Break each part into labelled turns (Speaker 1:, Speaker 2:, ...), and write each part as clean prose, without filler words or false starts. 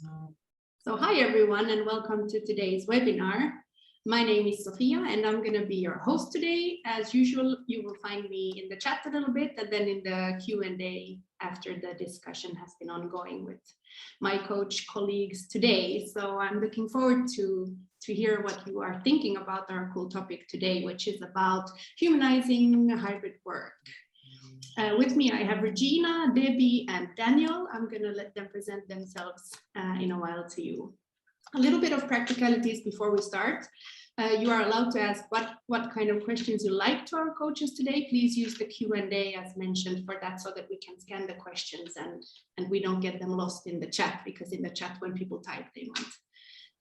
Speaker 1: So hi everyone and welcome to today's webinar. My name is Sophia and I'm going to be your host today. As usual, you will find me in the chat a little bit and then in the Q&A after the discussion has been ongoing with my coach colleagues today. So I'm looking forward to hear what you are thinking about our cool topic today, which is about humanizing hybrid work. With me, I have Regina, Debbie, and Daniel. I'm going to let them present themselves in a while to you. A little bit of practicalities before we start. You are allowed to ask what kind of questions you like to our coaches today. Please use the Q&A as mentioned for that so that we can scan the questions and we don't get them lost in the chat, because in the chat when people type,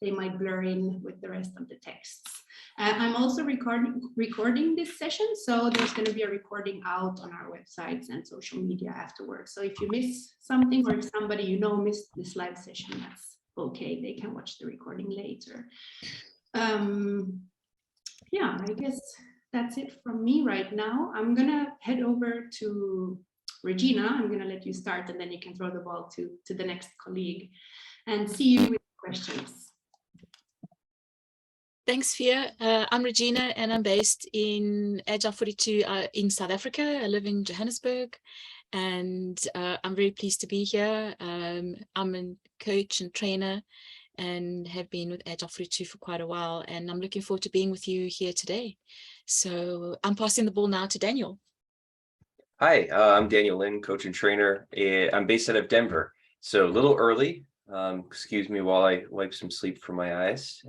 Speaker 1: they might blur in with the rest of the texts. I'm also recording this session, so there's going to be a recording out on our websites and social media afterwards. So if you miss something or if somebody you know missed this live session, that's okay. They can watch the recording later. Yeah, I guess that's it from me right now. I'm going to head over to Regina. I'm going to let you start and then you can throw the ball to the next colleague and see you with questions.
Speaker 2: Thanks, Fia. I'm Regina and I'm based in Agile 42 in South Africa. I live in Johannesburg and I'm very pleased to be here. I'm a coach and trainer and have been with Agile 42 for quite a while, and I'm looking forward to being with you here today. So I'm passing the ball now to Daniel.
Speaker 3: Hi, I'm Daniel Lynn, coach and trainer. I'm based out of Denver, so a little early. Excuse me while I wipe some sleep from my eyes,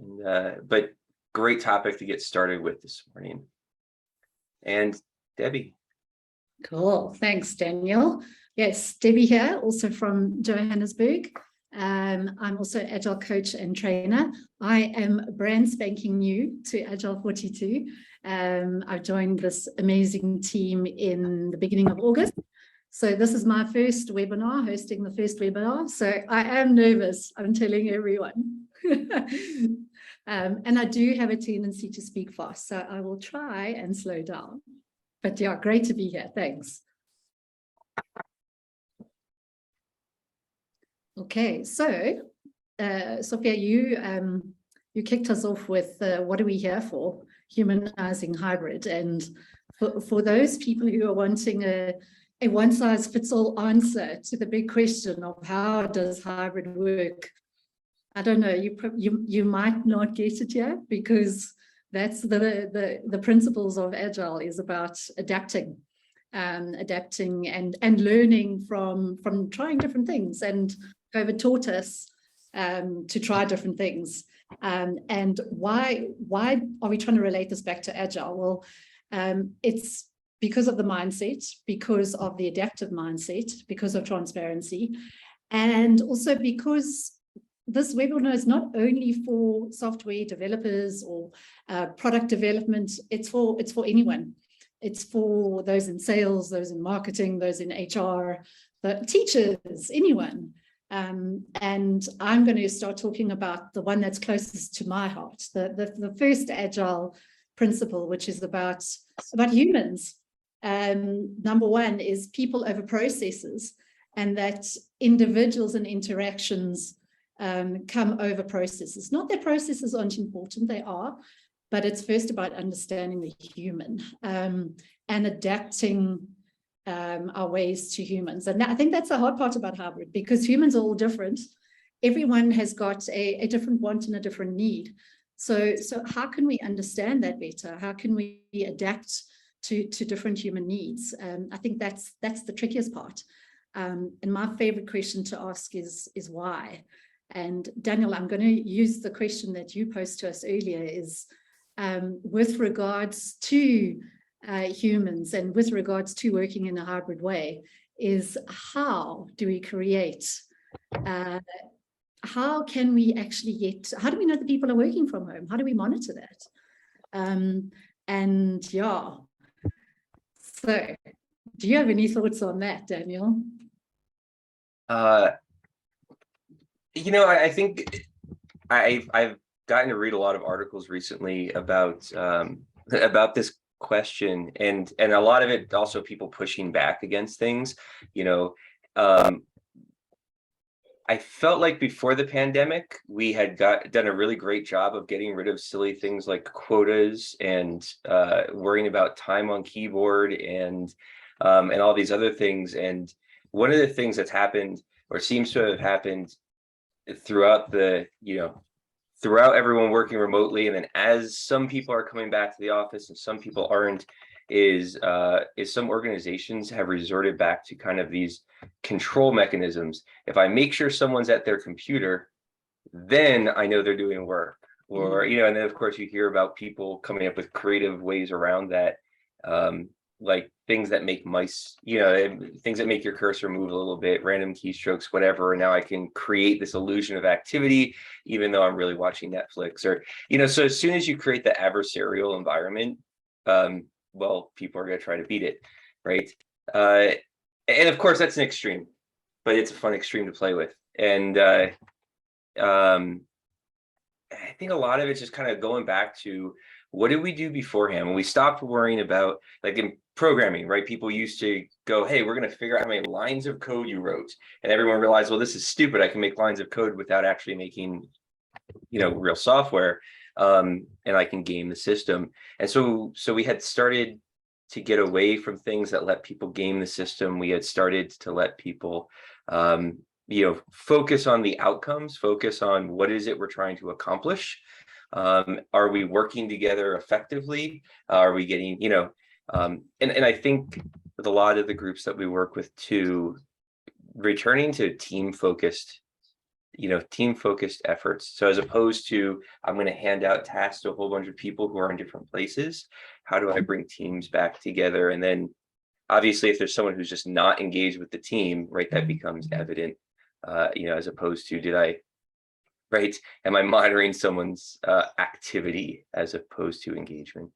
Speaker 3: but great topic to get started with this morning. And Debbie.
Speaker 4: Cool, thanks Daniel. Yes, Debbie here, also from Johannesburg. I'm also Agile coach and trainer. I am brand spanking new to Agile 42. I've joined this amazing team in the beginning of August. So this is my first webinar, hosting the first webinar. So I am nervous, I'm telling everyone. And I do have a tendency to speak fast, so I will try and slow down. But yeah, great to be here. Thanks. Okay, so Sophia, you kicked us off with what are we here for? Humanizing hybrid. And for those people who are wanting a one-size-fits-all answer to the big question of how does hybrid work, I don't know, you might not get it yet, because that's the principles of Agile is about adapting and learning from trying different things. And COVID taught us to try different things. And why are we trying to relate this back to Agile? Well, it's because of the mindset, because of the adaptive mindset, because of transparency, and also because this webinar is not only for software developers or product development, it's for anyone. It's for those in sales, those in marketing, those in HR, the teachers, anyone. And I'm going to start talking about the one that's closest to my heart, the first Agile principle, which is about humans. Number one is people over processes, and that individuals and interactions come over processes. Not that processes aren't important, they are, but it's first about understanding the human and adapting our ways to humans. And I think that's the hard part about hybrid, because humans are all different. Everyone has got a different want and a different need. So how can we understand that better? How can we adapt to different human needs? I think that's the trickiest part. And my favorite question to ask is why? And Daniel, I'm going to use the question that you posed to us earlier, is with regards to humans and with regards to working in a hybrid way, is how do we create, how can we actually how do we know that people are working from home? How do we monitor that? And yeah, so do you have any thoughts on that, Daniel?
Speaker 3: You know, I think I've gotten to read a lot of articles recently about this question, and a lot of it also people pushing back against things. You know, I felt like before the pandemic, we had done a really great job of getting rid of silly things like quotas and worrying about time on keyboard and all these other things. And one of the things that's happened, or seems to have happened, throughout throughout everyone working remotely, and then as some people are coming back to the office and some people aren't, is some organizations have resorted back to kind of these control mechanisms. If I make sure someone's at their computer, then I know they're doing work. Or, and then of course you hear about people coming up with creative ways around that, like things that make mice, things that make your cursor move a little bit, random keystrokes, whatever. And now I can create this illusion of activity, even though I'm really watching Netflix. Or, so as soon as you create the adversarial environment, well, people are going to try to beat it, right? And of course, that's an extreme, but it's a fun extreme to play with. And I think a lot of it's just kind of going back to, what did we do beforehand when we stopped worrying about, like in programming, right? People used to go, hey, we're going to figure out how many lines of code you wrote. And everyone realized, well, this is stupid. I can make lines of code without actually making, real software. And I can game the system. And so we had started to get away from things that let people game the system. We had started to let people, focus on the outcomes, focus on what is it we're trying to accomplish. Are we working together effectively? Are we getting, and I think with a lot of the groups that we work with too, returning to team-focused efforts. So as opposed to, I'm going to hand out tasks to a whole bunch of people who are in different places, how do I bring teams back together? And then obviously, if there's someone who's just not engaged with the team, right, that becomes evident, as opposed to, am I monitoring someone's activity as opposed to engagement?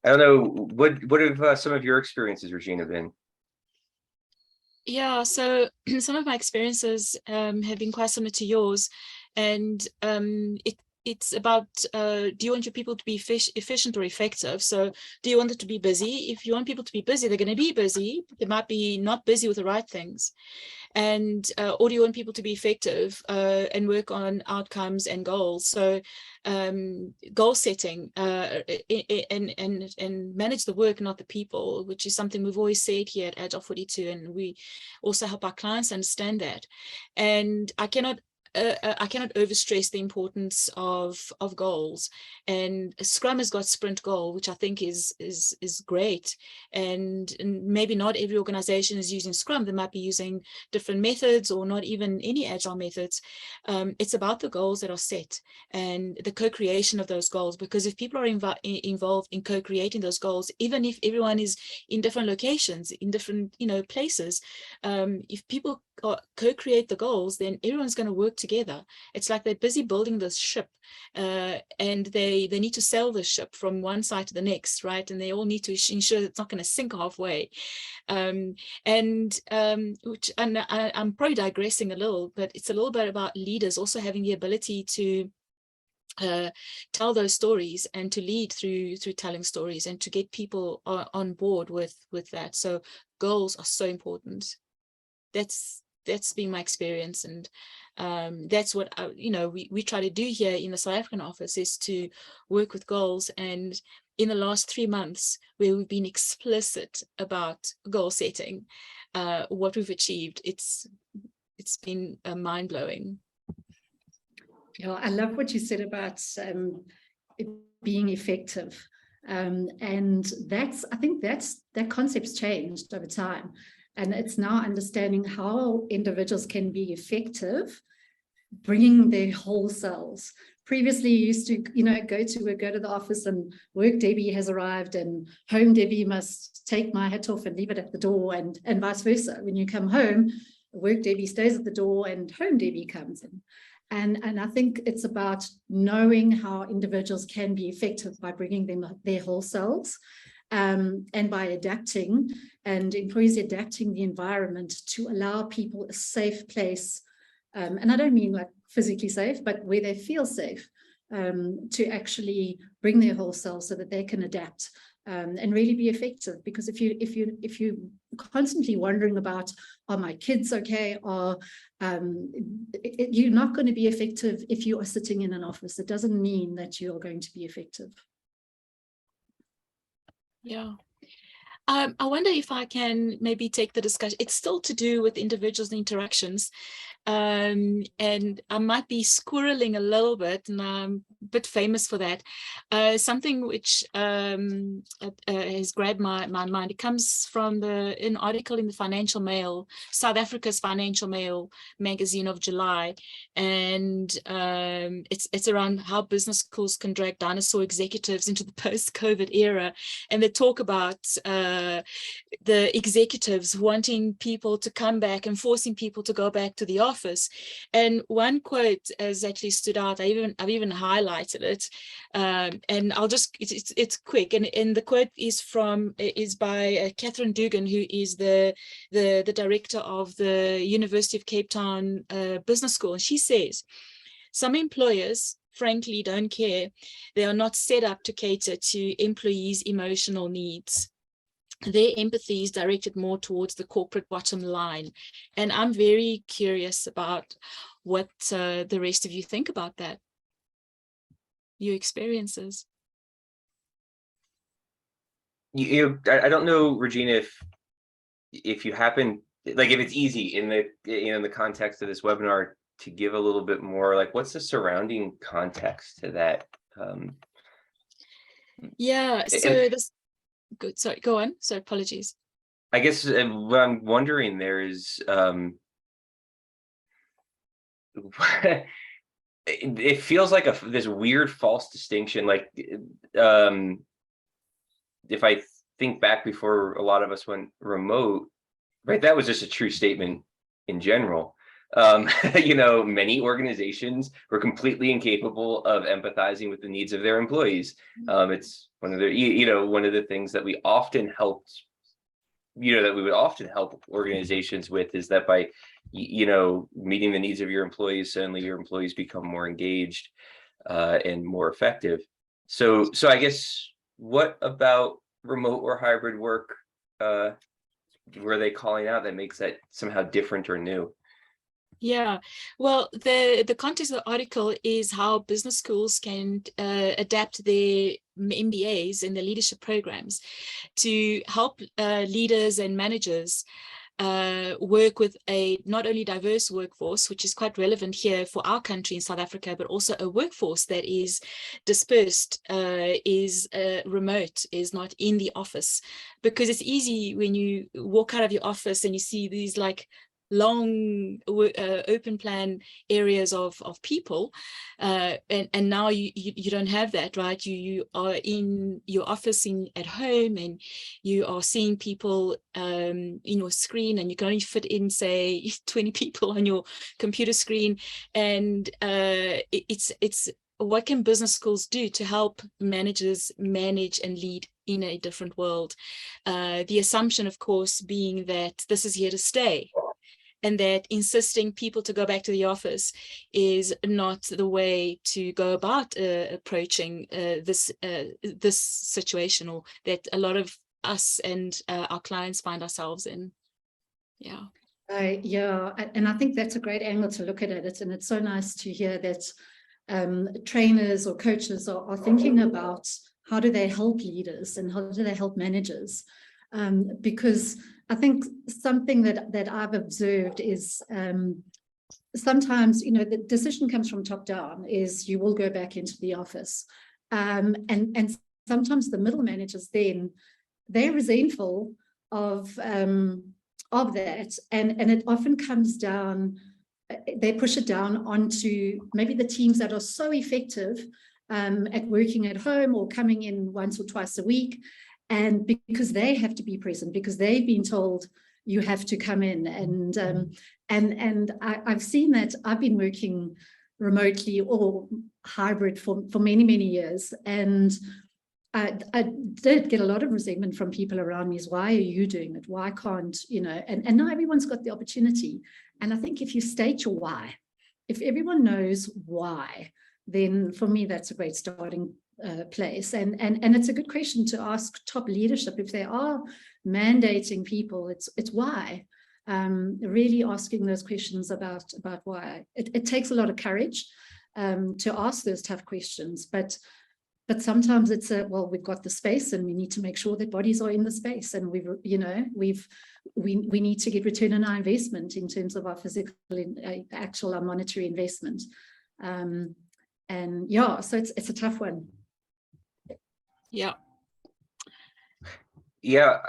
Speaker 3: I don't know, what have some of your experiences, Regina, been?
Speaker 2: Yeah, so some of my experiences have been quite similar to yours, and it's about, do you want your people to be efficient or effective? So do you want them to be busy? If you want people to be busy, they're going to be busy. They might be not busy with the right things. And or do you want people to be effective and work on outcomes and goals? So goal setting and manage the work, not the people, which is something we've always said here at Agile 42, and we also help our clients understand that. And I cannot overstress the importance of goals. And Scrum has got sprint goal, which I think is great. And maybe not every organization is using Scrum. They might be using different methods or not even any Agile methods. It's about the goals that are set and the co-creation of those goals. Because if people are involved in co-creating those goals, even if everyone is in different locations, in different places, if people co-create the goals, then everyone's going to work together. It's like they're busy building this ship, and they need to sail the ship from one side to the next, right? And they all need to ensure it's not going to sink halfway. I'm probably digressing a little, but it's a little bit about leaders also having the ability to tell those stories and to lead through telling stories and to get people on board with that. So goals are so important. That's been my experience, and that's what we try to do here in the South African office, is to work with goals. And in the last 3 months, where we've been explicit about goal setting, what we've achieved, it's been mind-blowing.
Speaker 4: Yeah, I love what you said about it being effective, and I think that concept's changed over time. And it's now understanding how individuals can be effective, bringing their whole selves. Previously, you used to, go to the office and work Debbie has arrived and home Debbie must take my hat off and leave it at the door, and vice versa. When you come home, work Debbie stays at the door and home Debbie comes in. And I think it's about knowing how individuals can be effective by bringing them their whole selves. And by adapting, and employees adapting the environment to allow people a safe place, and I don't mean like physically safe, but where they feel safe, to actually bring their whole self so that they can adapt and really be effective. Because if you're constantly wondering about, are my kids okay, or you're not going to be effective if you are sitting in an office. It doesn't mean that you are going to be effective.
Speaker 2: Yeah. I wonder if I can maybe take the discussion. It's still to do with individuals and interactions. And I might be squirreling a little bit, and I'm a bit famous for that. Something which has grabbed my mind. It comes from an article in the Financial Mail, South Africa's Financial Mail magazine of July, and it's around how business schools can drag dinosaur executives into the post-COVID era, and they talk about the executives wanting people to come back and forcing people to go back to the office. And one quote has actually stood out. I've even highlighted it, and I'll just it's quick. And the quote is by Catherine Dugan, who is the director of the University of Cape Town Business School. And she says, some employers frankly don't care. They are not set up to cater to employees' emotional needs. Their empathy is directed more towards the corporate bottom line. And I'm very curious about what the rest of you think about that, your experiences.
Speaker 3: I don't know, Regina, if you happen, like, if it's easy in the context of this webinar to give a little bit more, like, what's the surrounding context to that?
Speaker 2: Yeah, so this. Good. Sorry, go on. So apologies.
Speaker 3: I guess what I'm wondering there is, it feels like this weird false distinction. Like, if I think back before a lot of us went remote, right, that was just a true statement in general. Many organizations were completely incapable of empathizing with the needs of their employees. It's one of the things that we often helped, that we would often help organizations with, is that by, meeting the needs of your employees, suddenly your employees become more engaged and more effective. So I guess, what about remote or hybrid work were they calling out that makes that somehow different or new?
Speaker 2: Yeah, well, the context of the article is how business schools can adapt their MBAs and their leadership programs to help leaders and managers work with a not only diverse workforce, which is quite relevant here for our country in South Africa, but also a workforce that is dispersed, is remote, is not in the office. Because it's easy when you walk out of your office and you see these like long open plan areas of people, and now you don't have that, right? You are in your office at home, and you are seeing people in your screen, and you can only fit in, say, 20 people on your computer screen. And it's what can business schools do to help managers manage and lead in a different world? The assumption, of course, being that this is here to stay, and that insisting people to go back to the office is not the way to go about approaching this situation, or that a lot of us and our clients find ourselves in. Yeah.
Speaker 4: Yeah, and I think that's a great angle to look at it. And it's so nice to hear that trainers or coaches are thinking about how do they help leaders and how do they help managers. Because I think something that I've observed is sometimes, the decision comes from top down, is you will go back into the office. And sometimes the middle managers then, they're resentful of that. And it often comes down, they push it down onto maybe the teams that are so effective at working at home or coming in once or twice a week. And because they have to be present, because they've been told you have to come in, and I've seen that. I've been working remotely or hybrid for many years, and I did get a lot of resentment from people around me. Is, why are you doing it? Why can't and now everyone's got the opportunity. And I think if you state your why, if everyone knows why, then for me that's a great starting place. And it's a good question to ask top leadership if they are mandating people. It's why. Really asking those questions about why. It takes a lot of courage to ask those tough questions, but sometimes it's well, we've got the space and we need to make sure that bodies are in the space, and we need to get return on our investment in terms of our physical, actual, our monetary investment. And yeah, so it's a tough one.
Speaker 2: Yeah.
Speaker 3: Yeah,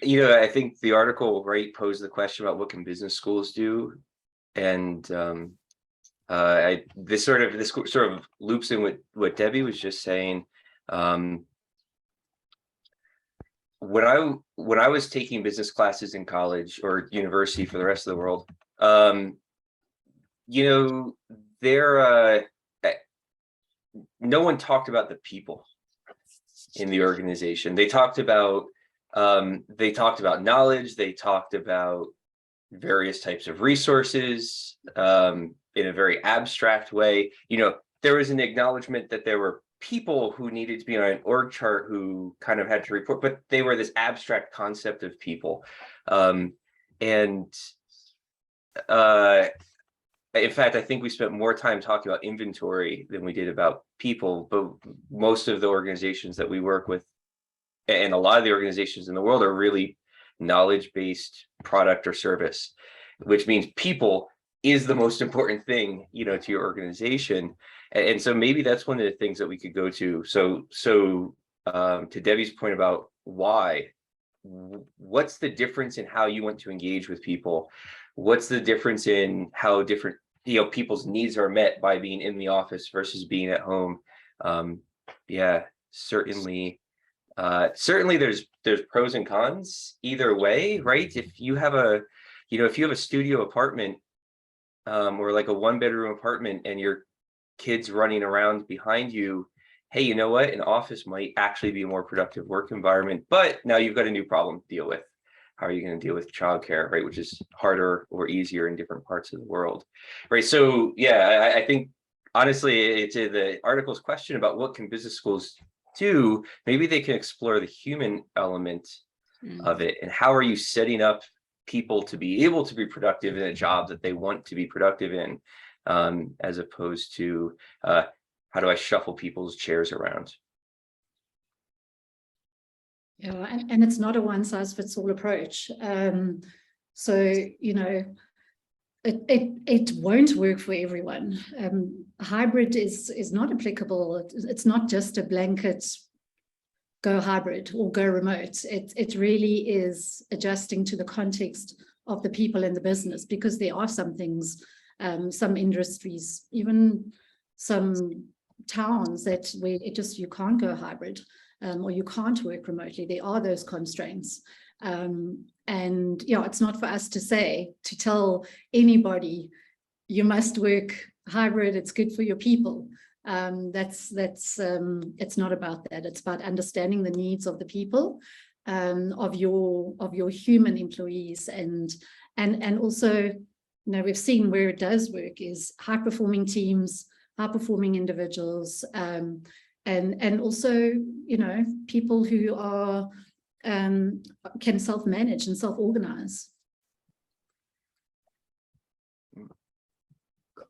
Speaker 3: I think the article, right, posed the question about what can business schools do, and this sort of loops in with what Debbie was just saying. When I was taking business classes in college or university for the rest of the world, no one talked about the people in the organization. They talked about knowledge. They talked about various types of resources in a very abstract way. There was an acknowledgement that there were people who needed to be on an org chart who kind of had to report, but they were this abstract concept of people. In fact, I think we spent more time talking about inventory than we did about people. But most of the organizations that we work with, and a lot of the organizations in the world, are really knowledge-based product or service, which means people is the most important thing, to your organization. And so maybe that's one of the things that we could go to. So to Debbie's point about why, what's the difference in how you want to engage with people? What's the difference in how different, people's needs are met by being in the office versus being at home? Certainly there's pros and cons either way, right? If you have a studio apartment, or like a 1-bedroom apartment, and your kids running around behind you, hey, you know what? An office might actually be a more productive work environment, but now you've got a new problem to deal with. How are you going to deal with childcare, right? Which is harder or easier in different parts of the world, right? So yeah, I think honestly, to the article's question about what can business schools do, maybe they can explore the human element of it, and how are you setting up people to be able to be productive in a job that they want to be productive in, as opposed to how do I shuffle people's chairs around?
Speaker 4: Yeah, and it's not a one-size-fits-all approach. So it won't work for everyone. Hybrid is not applicable. It's not just a blanket go hybrid or go remote. It really is adjusting to the context of the people in the business, because there are some things, some industries, even some towns where you can't go hybrid, or you can't work remotely. There are those constraints. And it's not for us to tell anybody you must work hybrid, it's good for your people. It's not about that. It's about understanding the needs of the people, of your human employees, and also, we've seen where it does work is high performing teams, high performing individuals, and also people who are can self-manage and self-organize.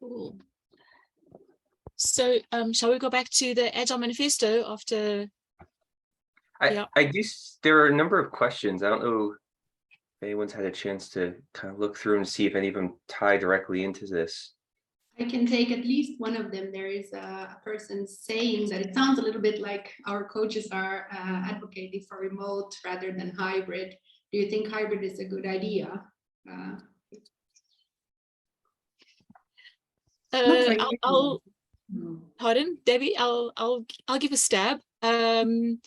Speaker 2: Cool. So shall we go back to the Agile Manifesto after?
Speaker 3: I guess there are a number of questions. I don't know if anyone's had a chance to kind of look through and see if any of them tie directly into this.
Speaker 1: I can take at least one of them. There is a person saying that it sounds a little bit like our coaches are advocating for remote rather than hybrid. Do you think hybrid is a good idea?
Speaker 2: Pardon, Debbie. I'll give a stab. Hybrid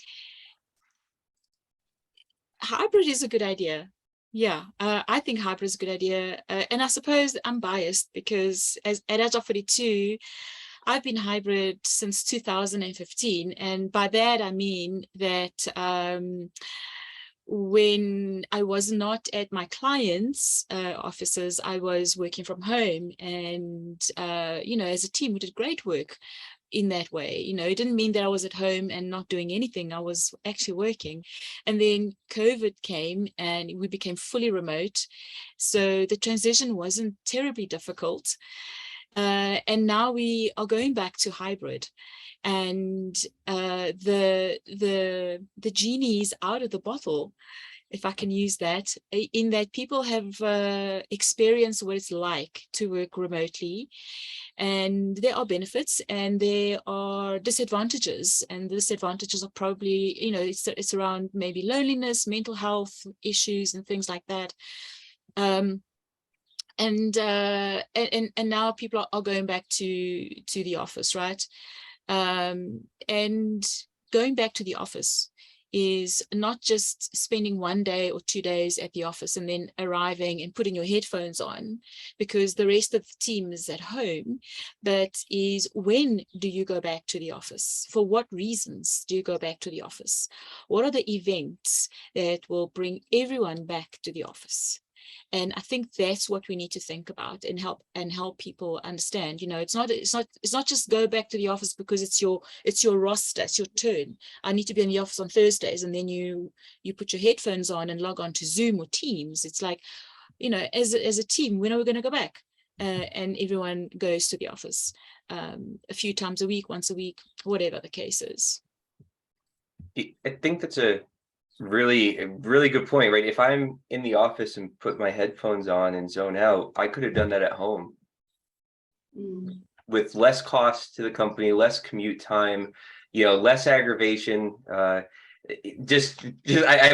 Speaker 2: is a good idea. Yeah, I think hybrid is a good idea. And I suppose I'm biased because at Agile 42, I've been hybrid since 2015. And by that, I mean that when I was not at my clients' offices, I was working from home. And, as a team, we did great work. in that way. You know, it didn't mean that I was at home and not doing anything. I was actually working. And then COVID came and we became fully remote. So the transition wasn't terribly difficult. And now we are going back to hybrid. And the genie is out of the bottle, if I can use that, in that people have experienced what it's like to work remotely. And there are benefits and there are disadvantages. And the disadvantages are probably, you know, it's around maybe loneliness, mental health issues and things like that. And now people are going back to the office, right? And going back to the office is not just spending 1 day or 2 days at the office and then arriving and putting your headphones on because the rest of the team is at home, but is when do you go back to the office? For what reasons do you go back to the office? What are the events that will bring everyone back to the office? And I think that's what we need to think about and help people understand. You know, it's not just go back to the office because it's your roster, it's your turn. I need to be in the office on Thursdays, and then you put your headphones on and log on to Zoom or Teams. It's like, you know, as a team, when are we going to go back? And everyone goes to the office a few times a week, once a week, whatever the case is.
Speaker 3: I think that's a really good point, right? If I'm in the office and put my headphones on and zone out, I could have done that at home with less cost to the company, less commute time, you know, less aggravation. I've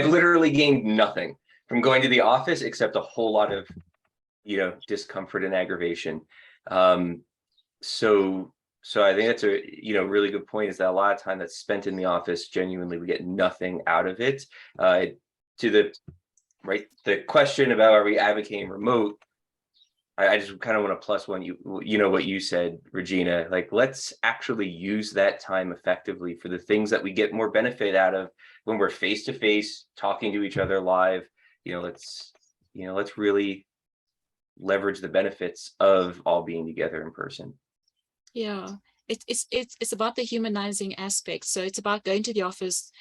Speaker 3: literally gained nothing from going to the office except a whole lot of, you know, discomfort and aggravation. So I think that's a, you know, really good point, is that a lot of time that's spent in the office, genuinely, we get nothing out of it. To the question about, are we advocating remote? I just kind of want to plus one, you know, what you said, Regina, like, let's actually use that time effectively for the things that we get more benefit out of when we're face to face, talking to each other live. Let's really leverage the benefits of all being together in person.
Speaker 2: Yeah, it's about the humanizing aspect. So it's about going to the office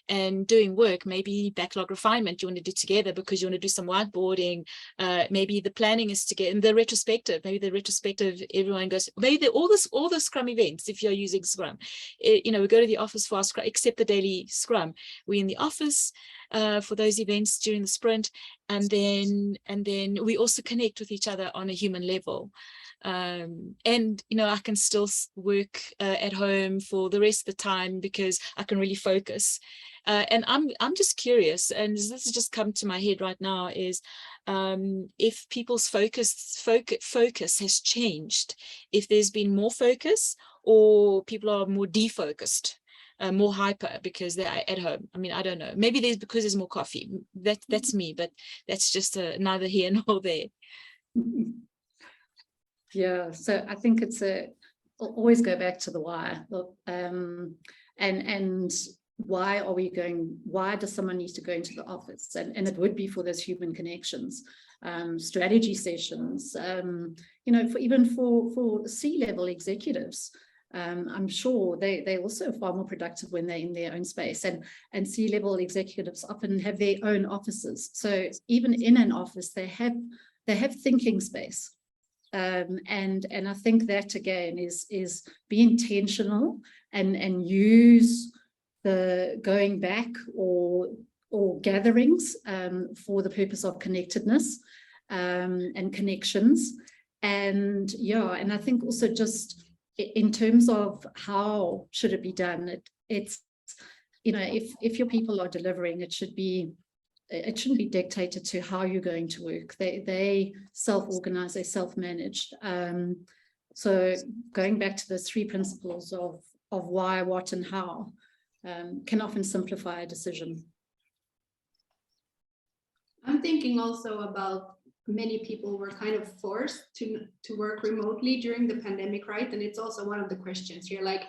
Speaker 2: and doing work, maybe backlog refinement you want to do together because you want to do some whiteboarding. Maybe the planning is together, and the retrospective, everyone goes, maybe all the Scrum events, if you're using Scrum, we go to the office for our Scrum, except the daily Scrum. We're in the office for those events during the sprint, and then we also connect with each other on a human level. And I can still work at home for the rest of the time because I can really focus. And I'm just curious, and this has just come to my head right now, is if people's focus has changed, if there's been more focus, or people are more defocused, more hyper because they're at home. I mean, I don't know. Maybe because there's more coffee. That's me, but that's just neither here nor there.
Speaker 4: Yeah, so I think it's always go back to the why. And why does someone need to go into the office? And it would be for those human connections, strategy sessions, for C-level executives. I'm sure they also far more productive when they're in their own space, and C-level executives often have their own offices. So even in an office, they have thinking space. And I think that again is be intentional and use the going back or gatherings for the purpose of connectedness and connections. And I think also just in terms of how should it be done, it's if your people are delivering, it shouldn't be dictated to how you're going to work. They self-organize, they self-manage. So going back to those 3 principles of why, what, and how can often simplify a decision.
Speaker 1: I'm thinking also about many people were kind of forced to work remotely during the pandemic, right? And it's also one of the questions here, like,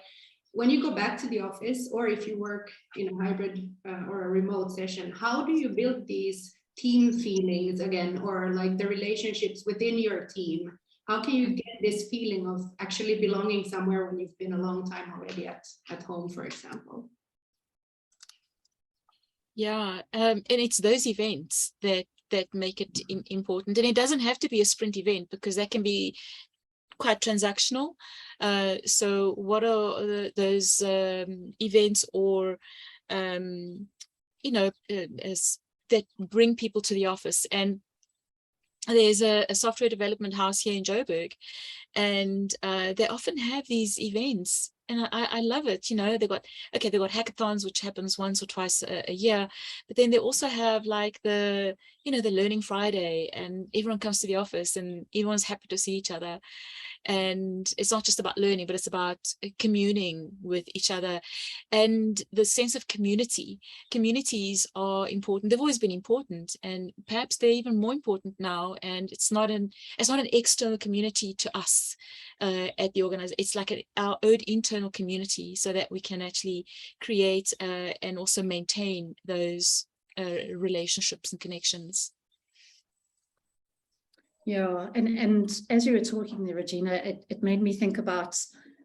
Speaker 1: when you go back to the office, or if you work in a hybrid or a remote session, how do you build these team feelings again, or like the relationships within your team? How can you get this feeling of actually belonging somewhere when you've been a long time already at home, for example?
Speaker 2: Yeah, and it's those events that make it important. And it doesn't have to be a sprint event, because that can be quite transactional. So what are those events or that bring people to the office? And there's a software development house here in Joburg, and they often have these events, and I love it. They've got hackathons, which happens once or twice a year, but then they also have like the Learning Friday, and everyone comes to the office and everyone's happy to see each other. And it's not just about learning, but it's about communing with each other, and the sense of community. Communities are important. They've always been important, and perhaps they're even more important now. And it's not an external community to us at the organization. It's like our own internal community, so that we can actually create and also maintain those relationships and connections.
Speaker 4: Yeah, and as you were talking there, Regina, it made me think about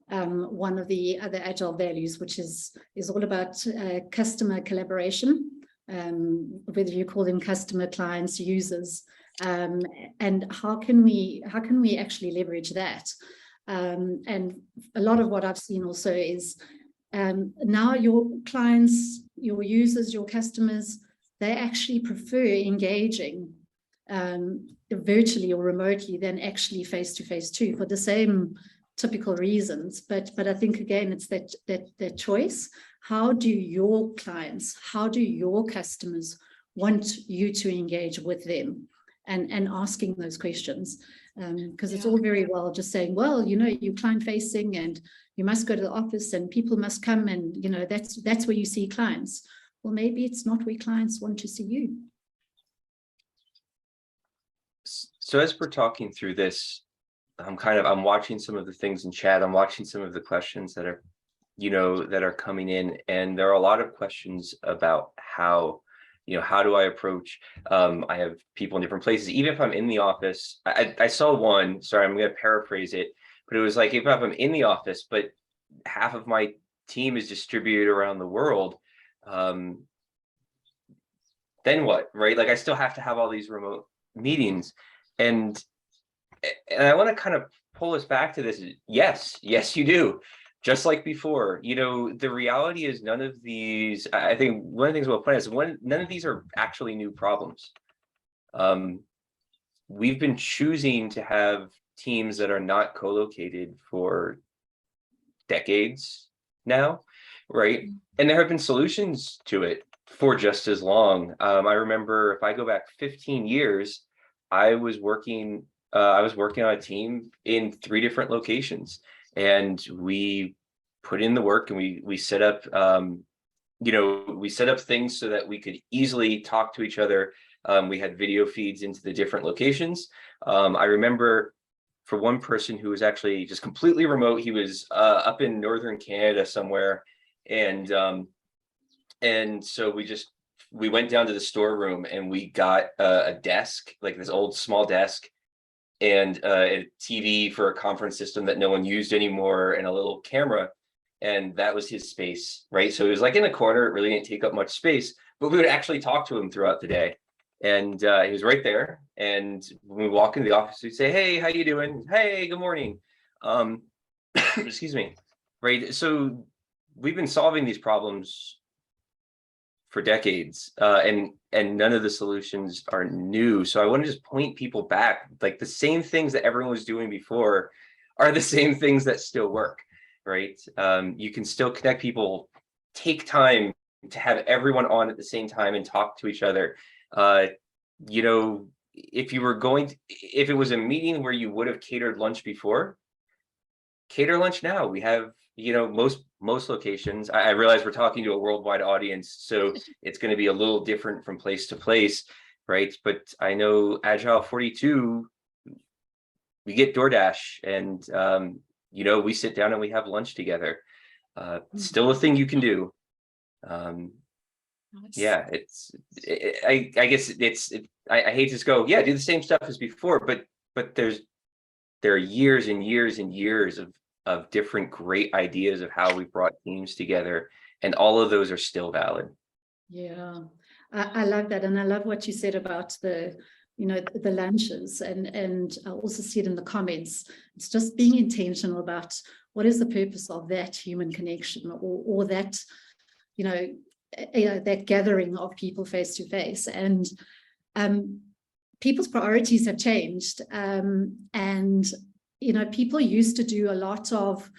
Speaker 4: one of the other Agile values, which is all about customer collaboration, whether you call them customer, clients, users, and how can we actually leverage that? And a lot of what I've seen also is now your clients, your users, your customers, they actually prefer engaging virtually or remotely than actually face-to-face too, for the same typical reasons. But I think, again, it's that choice. How do your clients, how do your customers want you to engage with them, and asking those questions? Because it's all very well just saying, well, you're client facing and you must go to the office and people must come, and that's where you see clients. Well, maybe it's not where clients want to see you.
Speaker 3: So as we're talking through this, I'm watching some of the things in chat. I'm watching some of the questions that are coming in, and there are a lot of questions about how do I approach? I have people in different places. Even if I'm in the office, I saw one. Sorry, I'm going to paraphrase it, but it was like, if I'm in the office, but half of my team is distributed around the world, then what, right? Like, I still have to have all these remote meetings, and I want to kind of pull us back to this. Yes, you do. Just like before, the reality is none of these, I think one of the things we'll point out is none of these are actually new problems. We've been choosing to have teams that are not co-located for decades now, right? And there have been solutions to it for just as long. I remember, if I go back 15 years, I was working on a team in 3 different locations, and we put in the work, and we set up things so that we could easily talk to each other. We had video feeds into the different locations. I remember, for one person who was actually just completely remote, he was up in northern Canada somewhere, and so we went down to the storeroom, and we got a desk, like this old small desk, and a TV for a conference system that no one used anymore, and a little camera, and that was his space, right? So it was like in the corner. It really didn't take up much space, but we would actually talk to him throughout the day, and he was right there. And when we walk into the office, we'd say, "Hey, how you doing? Hey, good morning." Excuse me, right? So we've been solving these problems for decades, and none of the solutions are new. So I want to just point people back, like, the same things that everyone was doing before are the same things that still work, right? You can still connect people, take time to have everyone on at the same time and talk to each other. If it was a meeting where you would have catered lunch before, cater lunch now. We have, most locations. I realize we're talking to a worldwide audience, so it's going to be a little different from place to place, right? But I know Agile 42, we get DoorDash, and we sit down and we have lunch together. Still a thing you can do. Yeah, I guess I hate to just go, yeah, do the same stuff as before, but there's there are years and years and years of different great ideas of how we brought teams together, and all of those are still valid.
Speaker 4: Yeah, I love that. And I love what you said about the lunches, and I also see it in the comments. It's just being intentional about what is the purpose of that human connection, or that, that gathering of people face to face. And people's priorities have changed. And, people used to do a lot of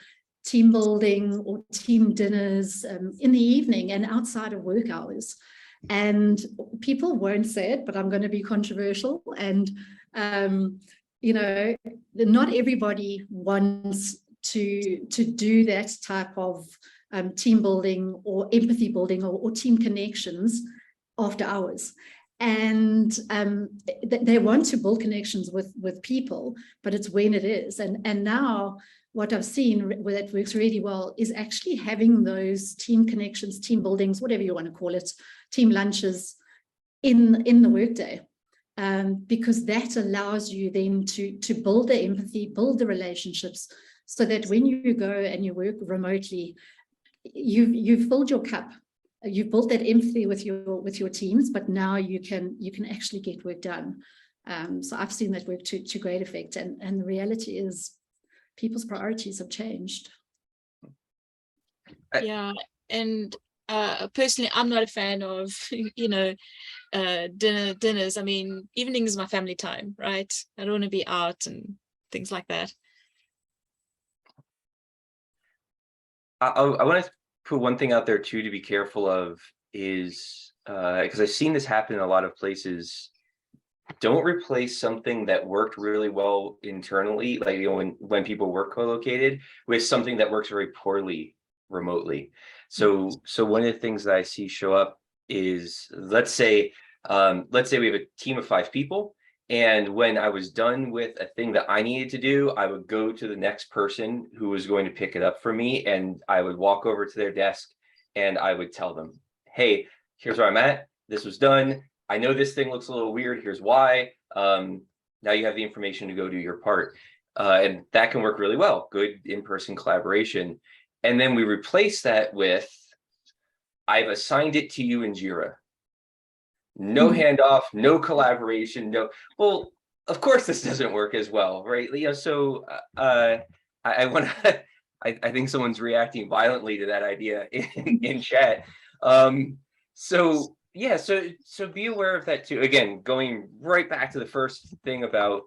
Speaker 4: team building or team dinners in the evening and outside of work hours. And people won't say it, but I'm going to be controversial. And, not everybody wants to do that type of team building or empathy building or team connections after hours. And they want to build connections with people, but it's when it is. And now what I've seen that works really well is actually having those team connections, team buildings, whatever you want to call it, team lunches in the workday, because that allows you then to build the empathy, build the relationships, so that when you go and you work remotely, you've filled your cup. You've built that empathy with your teams, but now you can actually get work done. So I've seen that work to great effect. And the reality is people's priorities have changed.
Speaker 2: Yeah, and personally, I'm not a fan of, dinners. I mean, evenings is my family time, right? I don't want to be out and things like that.
Speaker 3: I want to put one thing out there too to be careful of is, because I've seen this happen in a lot of places. Don't replace something that worked really well internally, like when people work co-located, with something that works very poorly remotely. So one of the things that I see show up is, let's say we have a team of 5 people, and when I was done with a thing that I needed to do, I would go to the next person who was going to pick it up for me, and I would walk over to their desk and I would tell them, hey, here's where I'm at. This was done. I know this thing looks a little weird. Here's why. Now you have the information to go do your part. And that can work really well. Good in-person collaboration. And then we replace that with, I've assigned it to you in Jira. No handoff, no collaboration, no. Well, of course this doesn't work as well, right? So I want to, I think someone's reacting violently to that idea in chat. So be aware of that too. Again, going right back to the first thing about,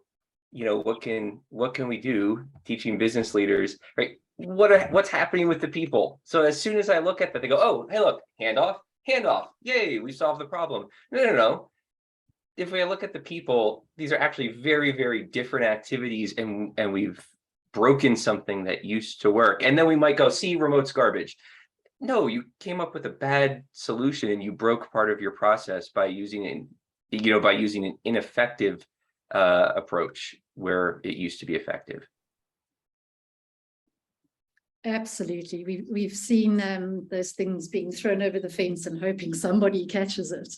Speaker 3: what can we do teaching business leaders, right? What's happening with the people? So as soon as I look at that, they go, oh, hey, look, handoff, yay, we solved the problem. No. If we look at the people, these are actually very, very different activities, and we've broken something that used to work. And then we might go, see, remote's garbage. No, you came up with a bad solution and you broke part of your process by using an ineffective approach where it used to be effective.
Speaker 4: Absolutely. We've seen those things being thrown over the fence and hoping somebody catches it.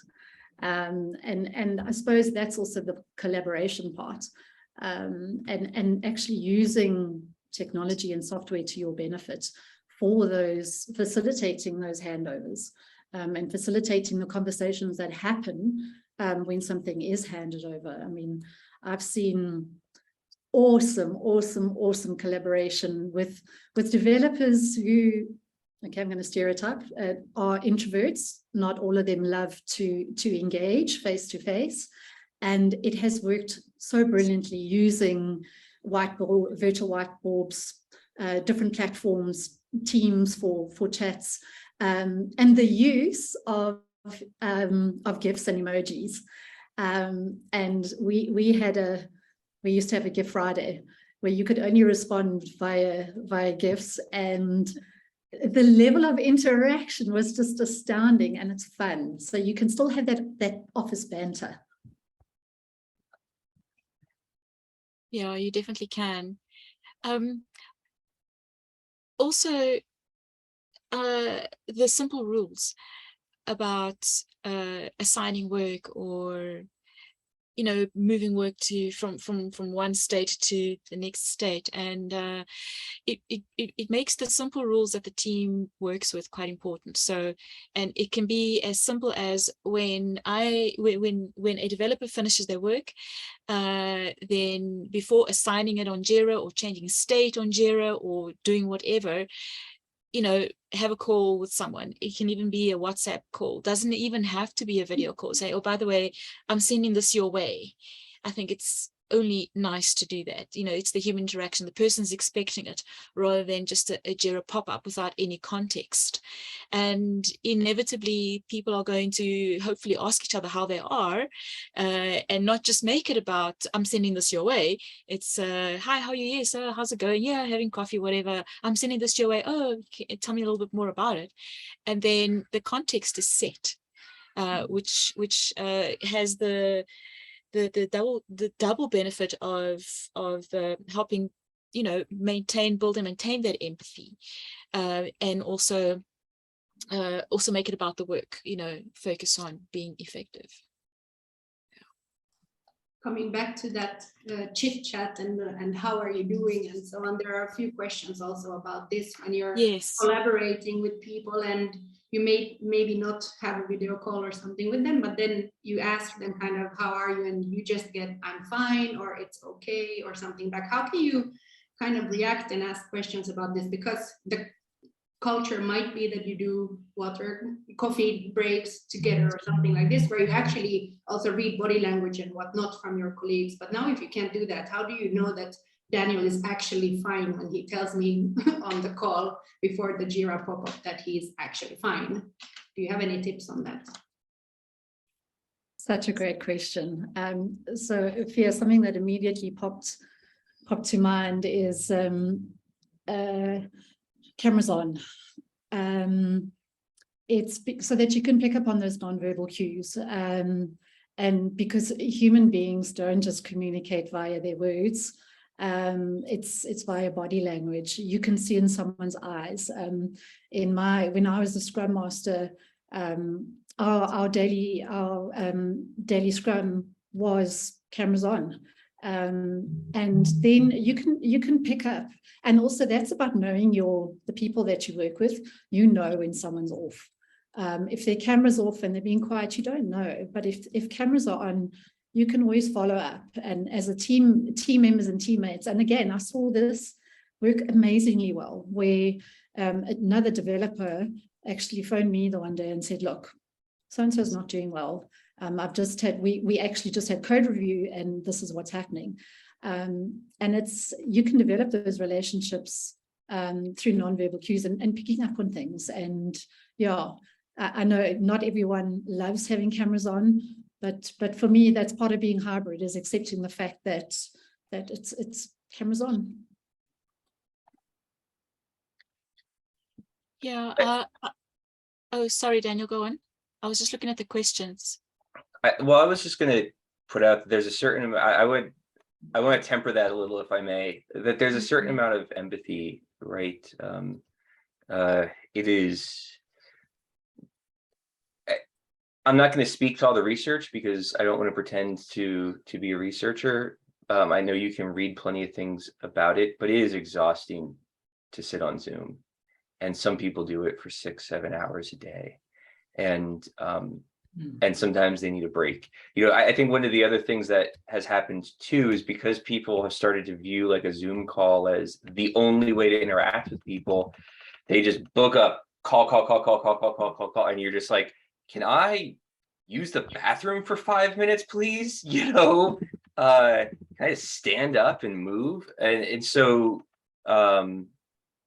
Speaker 4: And I suppose that's also the collaboration part, and actually using technology and software to your benefit for those, facilitating those handovers, and facilitating the conversations that happen when something is handed over. I mean, I've seen awesome collaboration with developers who, okay, I'm going to stereotype, are introverts. Not all of them love to engage face to face, and it has worked so brilliantly using virtual whiteboards, different platforms, Teams for chats, and the use of GIFs and emojis. And we used to have a GIF Friday where you could only respond via GIFs, and the level of interaction was just astounding, and it's fun. So you can still have that office banter.
Speaker 2: Yeah, you definitely can. Also, the simple rules about assigning work, or moving work from one state to the next state, and it makes the simple rules that the team works with quite important. So, and it can be as simple as when a developer finishes their work, then before assigning it on Jira or changing a state on Jira or doing whatever, have a call with someone. It can even be a WhatsApp call. Doesn't even have to be a video call. Say, oh, by the way, I'm sending this your way. I think it's only nice to do that. It's the human interaction. The person's expecting it rather than just a Jira pop-up without any context. And inevitably, people are going to hopefully ask each other how they are, and not just make it about, I'm sending this your way. It's, hi, how are you? Yes, how's it going? Yeah, having coffee, whatever. I'm sending this your way. Oh, tell me a little bit more about it. And then the context is set, which has the double benefit of helping build and maintain that empathy, and also make it about the work, focus on being effective.
Speaker 1: Coming back to that chit chat and how are you doing and so on, there are a few questions also about this when you're collaborating with people and you may maybe not have a video call or something with them, but then you ask them kind of, how are you? And you just get, I'm fine, or it's okay, or something back. How can you kind of react and ask questions about this? Because the culture might be that you do coffee breaks together or something like this, where you actually also read body language and whatnot from your colleagues. But now if you can't do that, how do you know that Daniel is actually fine when he tells me on the call before the Jira pop-up that he's actually fine? Do you have any tips on that?
Speaker 4: Such a great question. So Fia, something that immediately popped to mind is cameras on. It's so that you can pick up on those nonverbal cues. And because human beings don't just communicate via their words, it's via body language. You can see in someone's eyes. When I was a Scrum Master, our daily Scrum was cameras on. And then you can pick up, and also that's about knowing the people that you work with. When someone's off. If their camera's off and they're being quiet, you don't know. But if cameras are on, you can always follow up. And as a team members and teammates, and again, I saw this work amazingly well, where another developer actually phoned me the one day and said, look, so-and-so is not doing well. We actually just had code review and this is what's happening. And you can develop those relationships through nonverbal cues and picking up on things. And yeah, I know not everyone loves having cameras on, but for me, that's part of being hybrid, is accepting the fact that it's cameras on.
Speaker 2: Yeah. Oh, sorry, Daniel, go on. I was just looking at the questions.
Speaker 3: I was just going to put out that there's a certain, I want to temper that a little, if I may, that there's a certain amount of empathy, right? It is, I'm not going to speak to all the research because I don't want to pretend to be a researcher. I know you can read plenty of things about it, but it is exhausting to sit on Zoom. And some people do it for 6-7 hours a day. And sometimes they need a break. I think one of the other things that has happened too is because people have started to view like a Zoom call as the only way to interact with people, they just book up call, and you're just like, can I use the bathroom for 5 minutes, please? Can I just stand up and move? And so,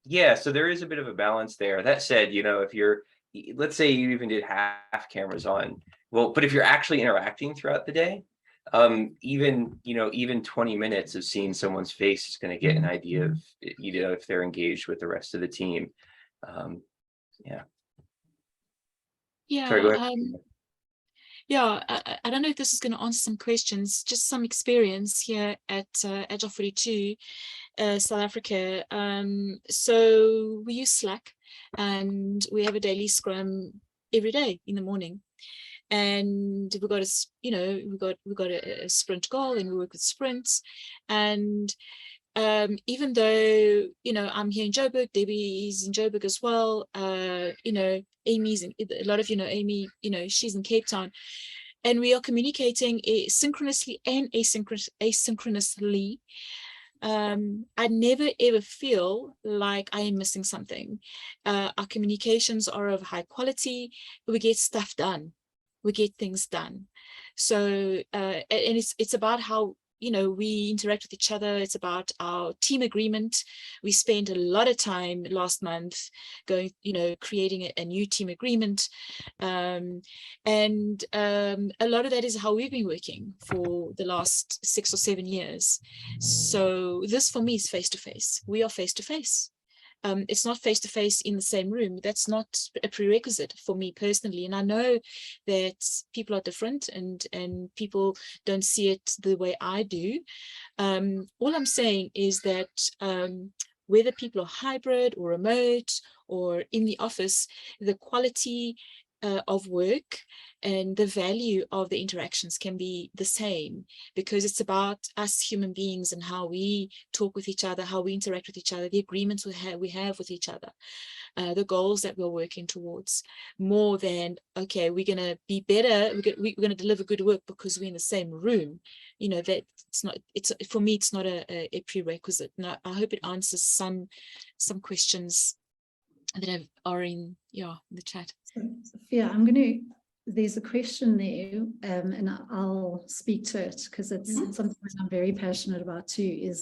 Speaker 3: yeah, so there is a bit of a balance there. That said, if you're, let's say you even did half cameras on, well, but if you're actually interacting throughout the day, even 20 minutes of seeing someone's face is going to get an idea of, if they're engaged with the rest of the team. Yeah.
Speaker 2: Yeah.
Speaker 3: Sorry, go ahead.
Speaker 2: Yeah, I don't know if this is going to answer some questions, just some experience here at Agile 42, South Africa. So we use Slack and we have a daily scrum every day in the morning. and we've got we've got a sprint goal, and we work with sprints. And even though, I'm here in Joburg, Debbie is in Joburg as well, Amy's in, a lot of Amy, she's in Cape Town, and we are communicating synchronously and asynchronously. I never ever feel like I am missing something. Our communications are of high quality. We get stuff done. We get things done. So and it's about how we interact with each other. It's about our team agreement. We spent a lot of time last month going, creating a new team agreement. And a lot of that is how we've been working for the last 6 or 7 years. So this for me is face-to-face. We are face-to-face. It's not face-to-face in the same room. That's not a prerequisite for me personally. And I know that people are different and people don't see it the way I do. All I'm saying is that whether people are hybrid or remote or in the office, the quality of work and the value of the interactions can be the same, because it's about us human beings and how we talk with each other, how we interact with each other, the agreements we have with each other, the goals that we're working towards, more than, okay, we're going to be better, we're going to deliver good work because we're in the same room. That for me, it's not a prerequisite. And I hope it answers some questions that are in the chat.
Speaker 4: Yeah, there's a question there, and I'll speak to it because it's something that I'm very passionate about too.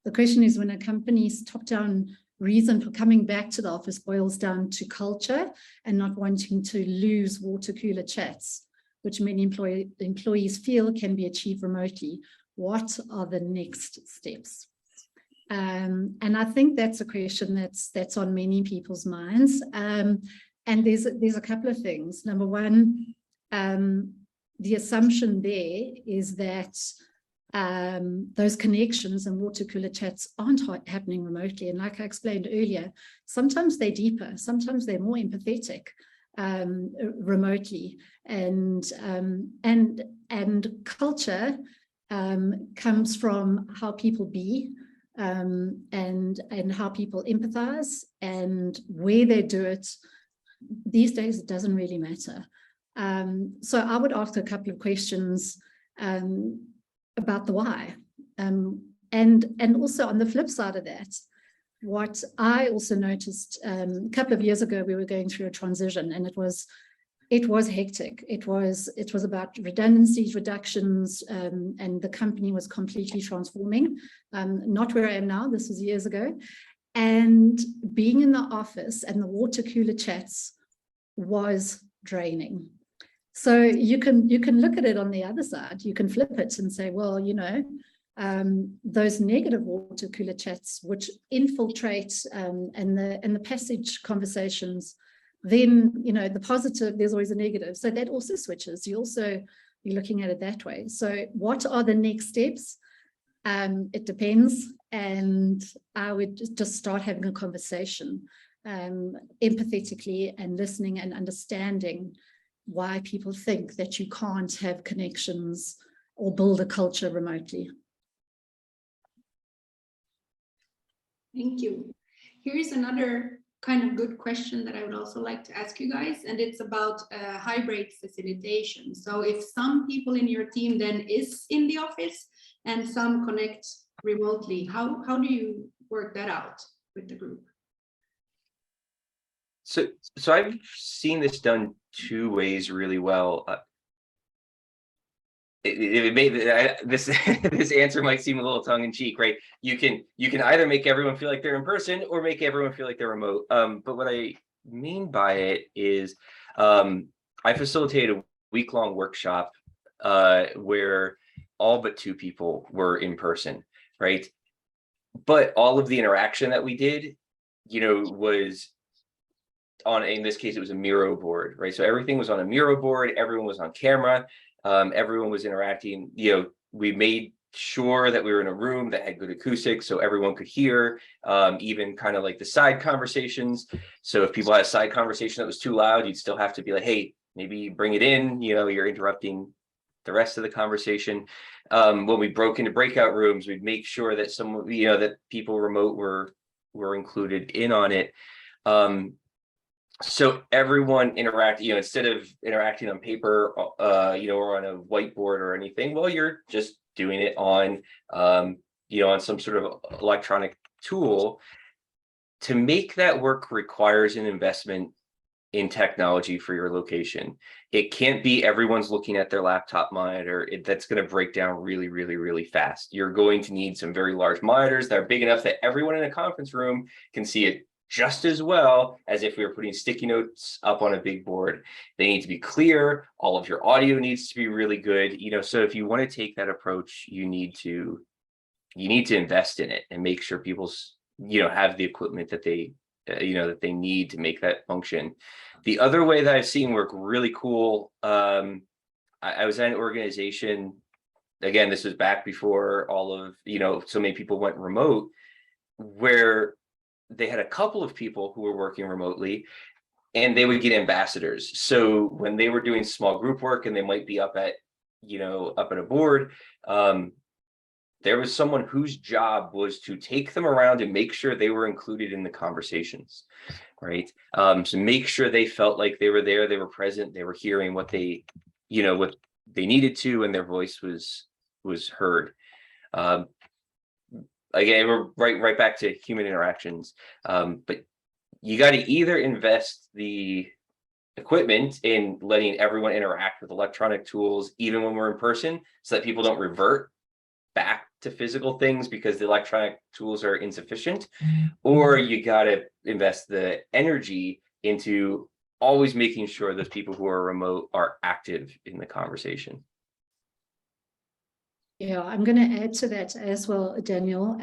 Speaker 4: The question is, when a company's top-down reason for coming back to the office boils down to culture and not wanting to lose water cooler chats, which many employees feel can be achieved remotely, what are the next steps? And I think that's a question that's on many people's minds. And there's a couple of things. Number one, the assumption there is that those connections and water cooler chats aren't happening remotely. And like I explained earlier, sometimes they're deeper, sometimes they're more empathetic remotely. And culture comes from how people be, and how people empathize, and where they do it. These days, it doesn't really matter. So I would ask a couple of questions about the why. And also on the flip side of that, what I also noticed a couple of years ago, we were going through a transition, and it was hectic. It was about redundancies, reductions, and the company was completely transforming. Not where I am now, this was years ago. And being in the office and the water cooler chats was draining. So you can look at it on the other side. You can flip it and say, well, those negative water cooler chats, which infiltrate and the passage conversations, then the positive, there's always a negative. So that also switches. You're looking at it that way. So what are the next steps? It depends. And I would just start having a conversation empathetically and listening and understanding why people think that you can't have connections or build a culture remotely.
Speaker 1: Thank you. Here's another kind of good question that I would also like to ask you guys, and it's about hybrid facilitation. So if some people in your team then is in the office and some connect remotely, how do you work that out with the group?
Speaker 3: So I've seen this done two ways really well. This answer might seem a little tongue-in-cheek, right? You can either make everyone feel like they're in person or make everyone feel like they're remote. But what I mean by it is, I facilitated a week-long workshop where all but 2 people were in person, right? But all of the interaction that we did, was on, in this case, it was a Miro board, right? So everything was on a Miro board, everyone was on camera, everyone was interacting. We made sure that we were in a room that had good acoustics so everyone could hear, even kind of like the side conversations. So if people had a side conversation that was too loud, you'd still have to be like, hey, maybe bring it in, you're interrupting the rest of the conversation. When we broke into breakout rooms, we'd make sure that that people remote were included in on it. So everyone interact, instead of interacting on paper, or on a whiteboard or anything, well, you're just doing it on, on some sort of electronic tool. To make that work requires an investment in technology for your location. It can't be everyone's looking at their laptop monitor. That's going to break down really, really, really fast. You're going to need some very large monitors that are big enough that everyone in a conference room can see it just as well as if we were putting sticky notes up on a big board. They need to be clear. All of your audio needs to be really good. So if you want to take that approach, you need to invest in it and make sure people's, have the equipment that they that they need to make that function. The other way that I've seen work really cool, I was at an organization, again, this was back before all of, so many people went remote, where they had a couple of people who were working remotely, and they would get ambassadors. So when they were doing small group work and they might be up at a board, there was someone whose job was to take them around and make sure they were included in the conversations, right? So make sure they felt like they were there, they were present, they were hearing what they, what they needed to, and their voice was heard. Again, we're right back to human interactions, but you got to either invest the equipment in letting everyone interact with electronic tools, even when we're in person, so that people don't revert back to physical things because the electronic tools are insufficient, or you got to invest the energy into always making sure those people who are remote are active in the conversation.
Speaker 4: Yeah, I'm going to add to that as well, Daniel.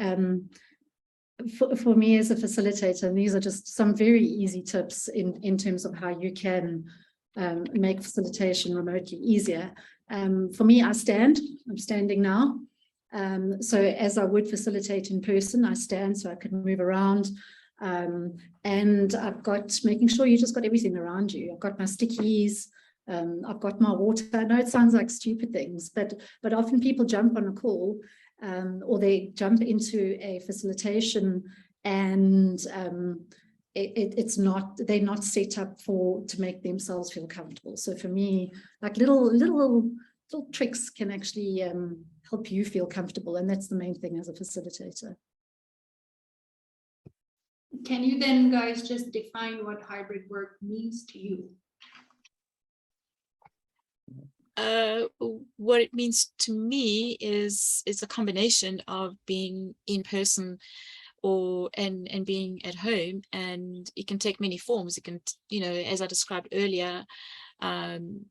Speaker 4: For me as a facilitator, and these are just some very easy tips in terms of how you can make facilitation remotely easier. For me, I'm standing now. So as I would facilitate in person, I stand so I can move around. And I've got making sure you just got everything around you. I've got my stickies. I've got my water. I know it sounds like stupid things, but often people jump on a call or they jump into a facilitation and they're not set up to make themselves feel comfortable. So for me, like little tricks can actually help you feel comfortable, and that's the main thing as a facilitator.
Speaker 1: Can you then, guys, just define what hybrid work means to you?
Speaker 2: What it means to me is a combination of being in person and being at home, and it can take many forms. It can, as I described earlier, I'm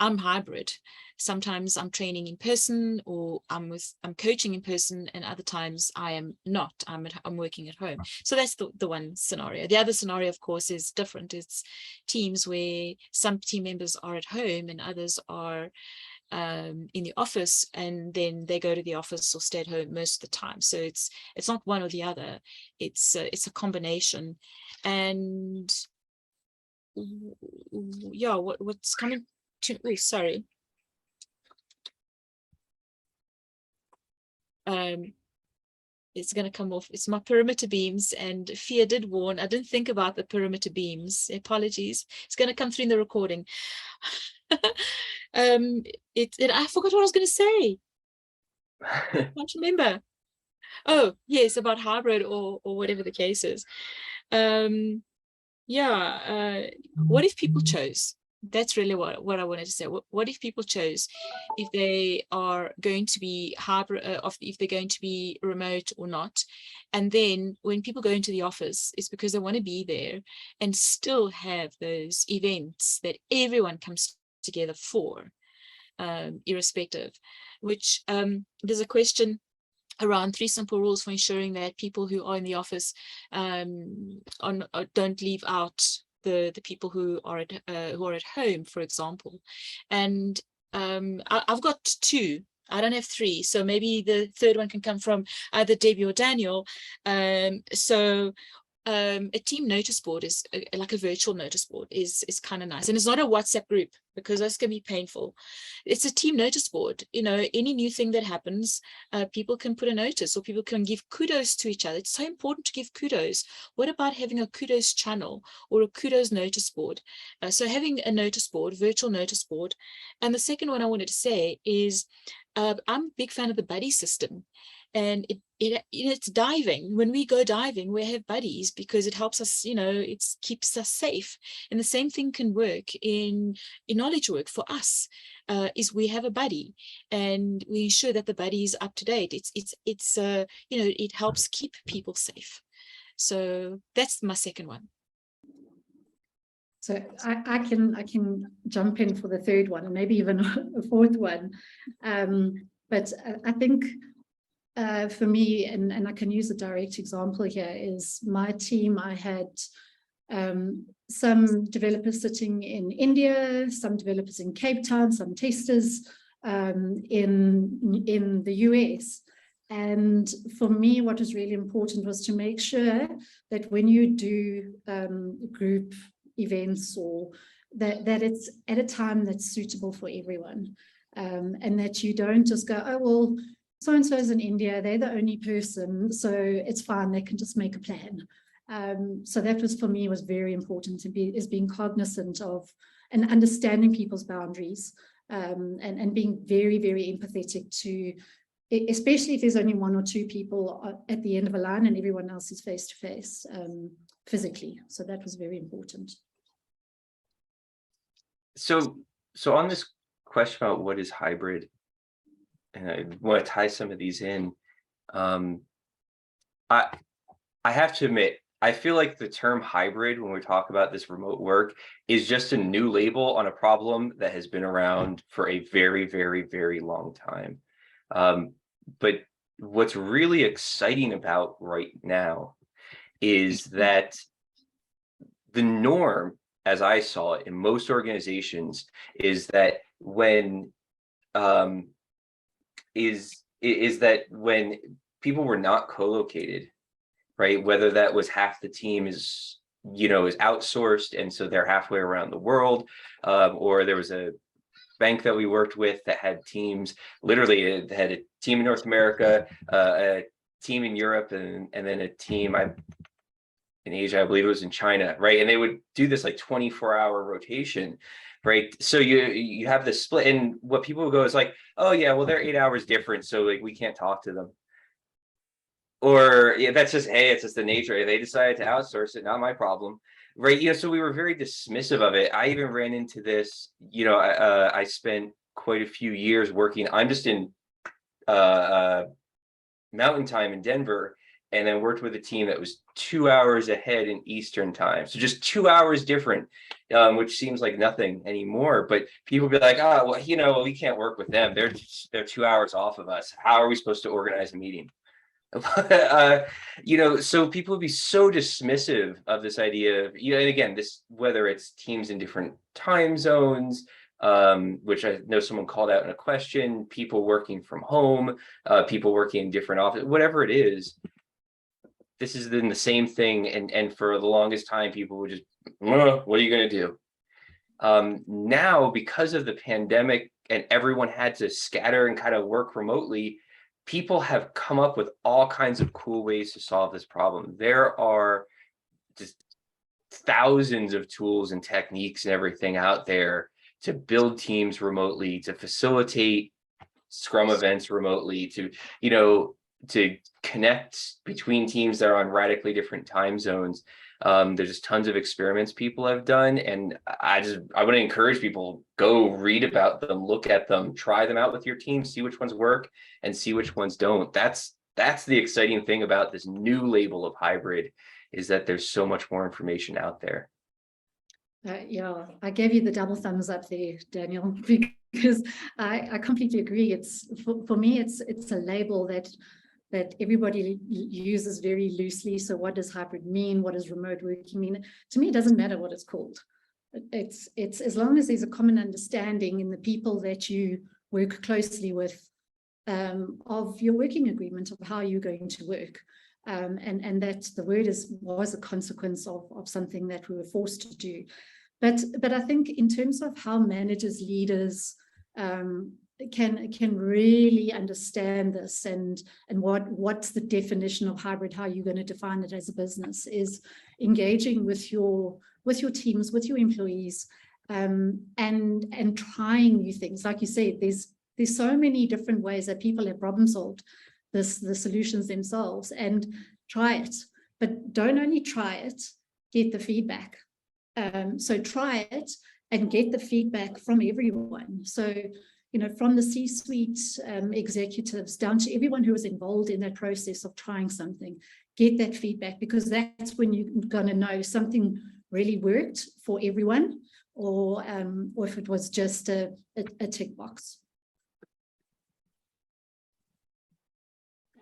Speaker 2: hybrid. Sometimes I'm training in person, or I'm coaching in person, and other times I am not. I'm working at home. So that's the one scenario. The other scenario, of course, is different. It's teams where some team members are at home and others are in the office, and then they go to the office or stay at home most of the time. So it's not one or the other. It's a combination. And yeah, what's coming to, oh, sorry. It's going to come off. It's my perimeter beams, and Fia did warn. I didn't think about the perimeter beams. Apologies. It's going to come through in the recording. I forgot what I was going to say. I can't remember. Oh, yes, about hybrid or whatever the case is. What if people chose? That's really what I wanted to say. What if people chose, if they are going to be hybrid, if they're going to be remote or not? And then when people go into the office, it's because they want to be there and still have those events that everyone comes together for, irrespective. Which there's a question around 3 simple rules for ensuring that people who are in the office don't leave out the people who are at home, for example. And I've got 2. I don't have 3, so maybe the third one can come from either Debbie or Daniel. So a team notice board is like a virtual notice board is kind of nice. And it's not a WhatsApp group, because that's going to be painful. It's a team notice board. You know, any new thing that happens, people can put a notice, or people can give kudos to each other. It's so important to give kudos. What about having a kudos channel or a kudos notice board? So having a notice board, virtual notice board. And the second one I wanted to say is, I'm a big fan of the buddy system. And it's diving. When we go diving, we have buddies, because it helps us, you know, it keeps us safe. And the same thing can work in knowledge work for us, is we have a buddy, and we ensure that the buddy is up to date. It's you know, it helps keep people safe. So that's my second one.
Speaker 4: So I can jump in for the third one, and maybe even a fourth one. But I think for me, and I can use a direct example here, is my team. I had some developers sitting in India, some developers in Cape Town, some testers in the US. And for me, what was really important was to make sure that when you do group events, or that it's at a time that's suitable for everyone, and that you don't just go, oh, well, so-and-so is in India, they're the only person, so it's fine, they can just make a plan. So that was, for me, was very important, is being cognizant of and understanding people's boundaries, and being very, very empathetic to, especially if there's only one or two people at the end of a line and everyone else is face to face physically. So that was very important.
Speaker 3: So on this question about what is hybrid, and I want to tie some of these in, I have to admit, I feel like the term hybrid, when we talk about this remote work, is just a new label on a problem that has been around for a very, very, very long time. But what's really exciting about right now is that the norm, as I saw it in most organizations, is that when that when people were not co-located, right? Whether that was half the team is outsourced, and so they're halfway around the world, or there was a bank that we worked with that had teams, literally it had a team in North America, a team in Europe, and then a team in Asia, I believe it was in China, right? And they would do this like 24-hour rotation, right? So you have this split, and what people would go is like, oh yeah, well, they're 8 hours different, so like we can't talk to them. Or yeah, that's just, hey, it's just the nature. They decided to outsource it, not my problem, right? So we were very dismissive of it. I even ran into this, I spent quite a few years working. I'm just in mountain time in Denver, and then worked with a team that was 2 hours ahead in Eastern time. So just 2 hours different, which seems like nothing anymore. But people be like, oh, well, we can't work with them. They're 2 hours off of us. How are we supposed to organize a meeting? So people would be so dismissive of this idea of, and again, this, whether it's teams in different time zones, which I know someone called out in a question, people working from home, people working in different offices, whatever it is, this has been the same thing. And for the longest time, people would just, what are you going to do? Now, because of the pandemic and everyone had to scatter and kind of work remotely, people have come up with all kinds of cool ways to solve this problem. There are just thousands of tools and techniques and everything out there to build teams remotely, to facilitate Scrum events remotely, to connect between teams that are on radically different time zones. There's just tons of experiments people have done, and I want to encourage people, go read about them, look at them, try them out with your team, see which ones work and see which ones don't. That's the exciting thing about this new label of hybrid, is that there's so much more information out there.
Speaker 4: Yeah, I gave you the double thumbs up there, Daniel, because I completely agree. It's for me, it's a label that everybody uses very loosely. So what does hybrid mean? What does remote working mean? To me, it doesn't matter what it's called. It's as long as there's a common understanding in the people that you work closely with, of your working agreement, of how you're going to work. And that the word was a consequence of something that we were forced to do. But I think in terms of how managers, leaders can really understand this and what's the definition of hybrid, how you're going to define it as a business, is engaging with your teams, with your employees, and trying new things. Like you said, there's so many different ways that people have problem solved the solutions themselves, and try it. But don't only try it, get the feedback. So try it and get the feedback from everyone. So, from the C-suite executives down to everyone who was involved in that process of trying something, get that feedback, because that's when you're going to know something really worked for everyone, or if it was just a tick box.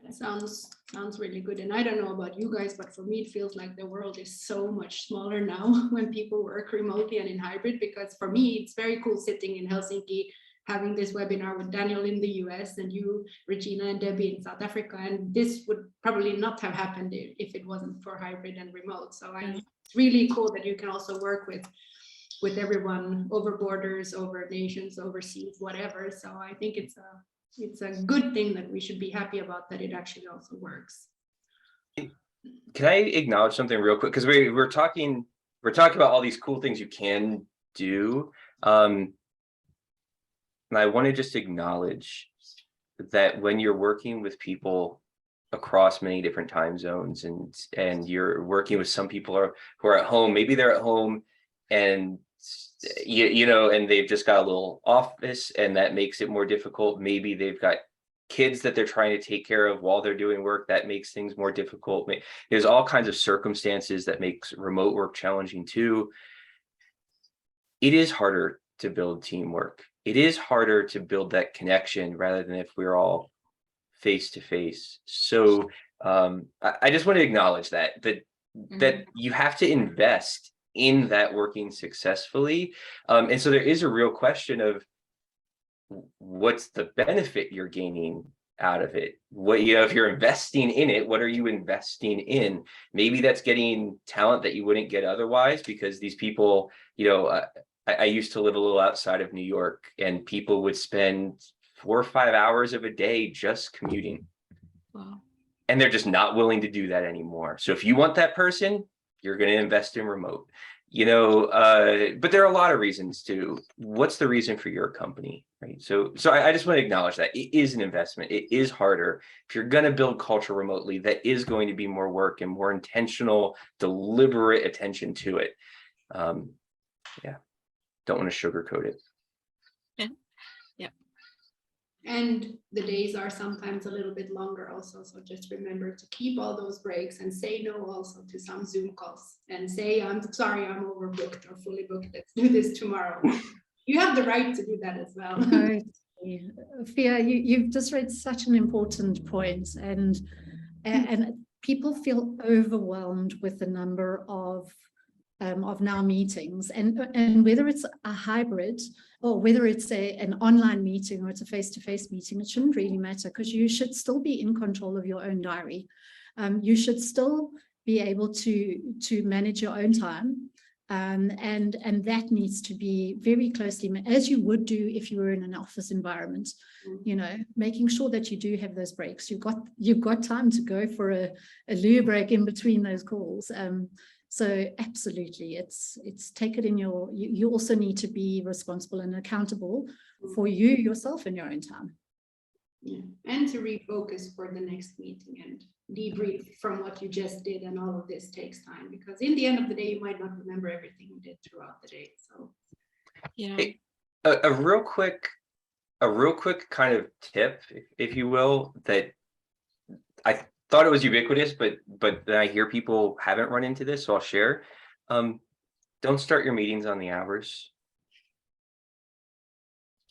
Speaker 1: That sounds really good. And I don't know about you guys, but for me, it feels like the world is so much smaller now when people work remotely and in hybrid, because for me, it's very cool sitting in Helsinki, having this webinar with Daniel in the US and you, Regina, and Debbie in South Africa. And this would probably not have happened if it wasn't for hybrid and remote. So it's really cool that you can also work with everyone over borders, over nations, overseas, whatever. So I think it's a good thing that we should be happy about, that it actually also works.
Speaker 3: Can I acknowledge something real quick? Because we're talking about all these cool things you can do. And I want to just acknowledge that when you're working with people across many different time zones, and you're working with some people who are at home, maybe they're at home and and they've just got a little office, and that makes it more difficult. Maybe they've got kids that they're trying to take care of while they're doing work. That makes things more difficult. There's all kinds of circumstances that makes remote work challenging too. It is harder to build teamwork. It is harder to build that connection rather than if we're all face to face. So I just want to acknowledge that you have to invest in that working successfully. And so there is a real question of what's the benefit you're gaining out of it? What, if you're investing in it, what are you investing in? Maybe that's getting talent that you wouldn't get otherwise, because these people, I used to live a little outside of New York, and people would spend 4 or 5 hours of a day just commuting.
Speaker 2: Wow.
Speaker 3: And they're just not willing to do that anymore. So if you want that person, you're going to invest in remote, but there are a lot of reasons too. What's the reason for your company, right? So I just want to acknowledge that it is an investment. It is harder. If you're going to build culture remotely, that is going to be more work and more intentional, deliberate attention to it. Don't want to sugarcoat it.
Speaker 1: And the days are sometimes a little bit longer also. So just remember to keep all those breaks and say no also to some Zoom calls, and say, I'm sorry, I'm overbooked or fully booked. Let's do this tomorrow. You have the right to do that as well.
Speaker 4: Fia, you've just raised such an important point, and people feel overwhelmed with the number of now meetings, and whether it's a hybrid or whether it's an online meeting or it's a face-to-face meeting, it shouldn't really matter, because you should still be in control of your own diary. You should still be able to manage your own time, and that needs to be very closely, as you would do if you were in an office environment. Making sure that you do have those breaks. You've got time to go for a loo break in between those calls. So absolutely, it's take it in you also need to be responsible and accountable for you yourself in your own time.
Speaker 1: Yeah, and to refocus for the next meeting and debrief from what you just did, and all of this takes time, because in the end of the day, you might not remember everything you did throughout the day. So
Speaker 3: a real quick kind of tip, if you will, that I thought it was ubiquitous, but then I hear people haven't run into this, so I'll share. Don't start your meetings on the hours.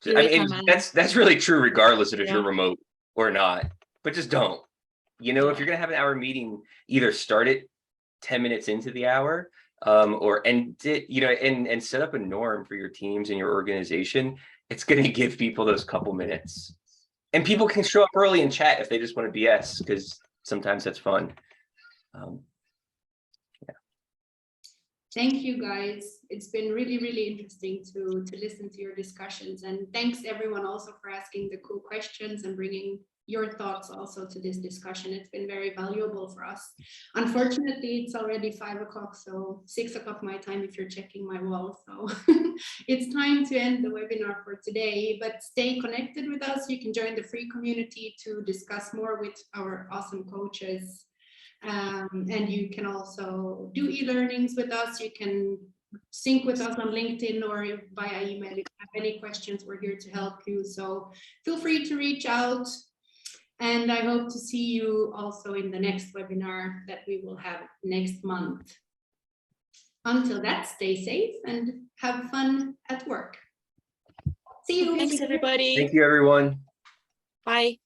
Speaker 3: That's really true regardless of if you're remote or not, but just don't. If you're gonna have an hour meeting, either start it 10 minutes into the hour, or end it, and set up a norm for your teams and your organization. It's gonna give people those couple minutes, and people can show up early and chat if they just want to BS, because sometimes that's fun.
Speaker 1: Thank you, guys. It's been really, really interesting to listen to your discussions. And thanks everyone also for asking the cool questions and bringing your thoughts also to this discussion. It's been very valuable for us. Unfortunately, it's already 5 o'clock, so 6 o'clock my time if you're checking my wall. So it's time to end the webinar for today, but stay connected with us. You can join the free community to discuss more with our awesome coaches. And you can also do e-learnings with us. You can sync with us on LinkedIn or via email. If you have any questions, we're here to help you. So feel free to reach out. And I hope to see you also in the next webinar that we will have next month. Until that, stay safe and have fun at work. See you.
Speaker 2: Thanks, everybody.
Speaker 3: Thank you, everyone.
Speaker 2: Bye.